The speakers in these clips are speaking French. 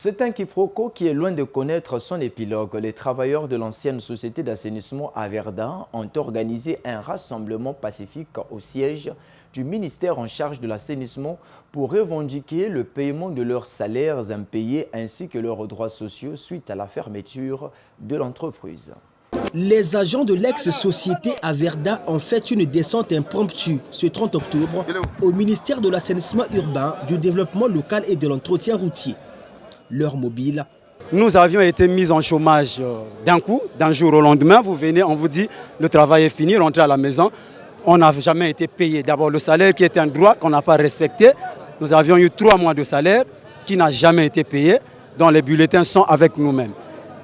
C'est un quiproquo qui est loin de connaître son épilogue. Les travailleurs de l'ancienne société d'assainissement à Verdun ont organisé un rassemblement pacifique au siège du ministère en charge de l'assainissement pour revendiquer le paiement de leurs salaires impayés ainsi que leurs droits sociaux suite à la fermeture de l'entreprise. Les agents de l'ex-société à Verdun ont fait une descente impromptue ce 30 octobre au ministère de l'assainissement urbain, du développement local et de l'entretien routier. L'heure mobile. Nous avions été mis en chômage d'un coup, d'un jour au lendemain. Vous venez, on vous dit le travail est fini, rentrez à la maison. On n'a jamais été payé. D'abord le salaire qui était un droit qu'on n'a pas respecté. Nous avions eu 3 mois de salaire qui n'a jamais été payé, dont les bulletins sont avec nous-mêmes.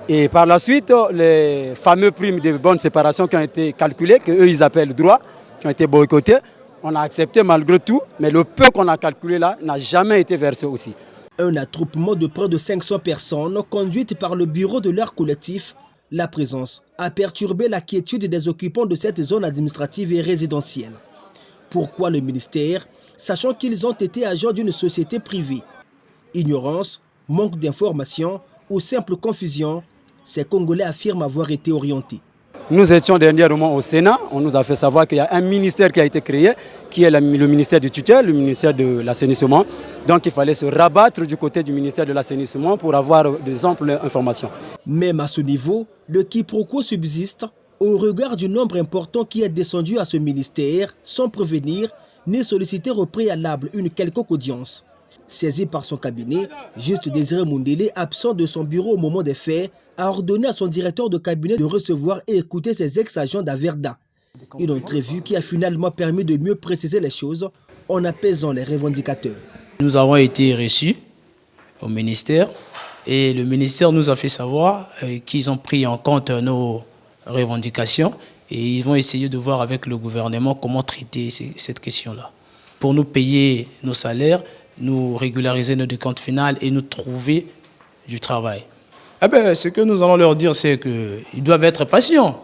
Et par la suite, les fameux primes de bonne séparation qui ont été calculées, qu'eux ils appellent droit, qui ont été boycottés, on a accepté malgré tout, mais le peu qu'on a calculé là n'a jamais été versé aussi. Un attroupement de près de 500 personnes conduites par le bureau de leur collectif. La présence a perturbé la quiétude des occupants de cette zone administrative et résidentielle. Pourquoi le ministère, sachant qu'ils ont été agents d'une société privée? Ignorance, manque d'information ou simple confusion, ces Congolais affirment avoir été orientés. Nous étions dernièrement au Sénat, on nous a fait savoir qu'il y a un ministère qui a été créé, qui est le ministère du tutelle, le ministère de l'assainissement. Donc il fallait se rabattre du côté du ministère de l'assainissement pour avoir des amples informations. Même à ce niveau, le quiproquo subsiste au regard du nombre important qui est descendu à ce ministère sans prévenir ni solliciter au préalable une quelconque audience. Saisi par son cabinet, Juste Désiré Mundele, absent de son bureau au moment des faits, a ordonné à son directeur de cabinet de recevoir et écouter ses ex-agents d'Averda. Une entrevue qui a finalement permis de mieux préciser les choses en apaisant les revendicateurs. Nous avons été reçus au ministère et le ministère nous a fait savoir qu'ils ont pris en compte nos revendications et ils vont essayer de voir avec le gouvernement comment traiter cette question-là. Pour nous payer nos salaires, nous régulariser nos décomptes finales et nous trouver du travail. Ce que nous allons leur dire, c'est qu'ils doivent être patients,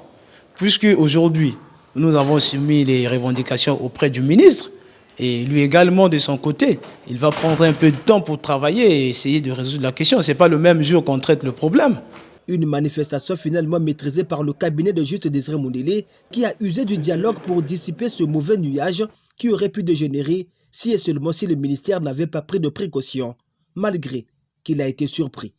puisque aujourd'hui, nous avons soumis les revendications auprès du ministre, et lui également, de son côté, il va prendre un peu de temps pour travailler et essayer de résoudre la question. Ce n'est pas le même jour qu'on traite le problème. Une manifestation finalement maîtrisée par le cabinet de Juste Désiré Mundele, qui a usé du dialogue pour dissiper ce mauvais nuage qui aurait pu dégénérer si et seulement si le ministère n'avait pas pris de précautions, malgré qu'il a été surpris.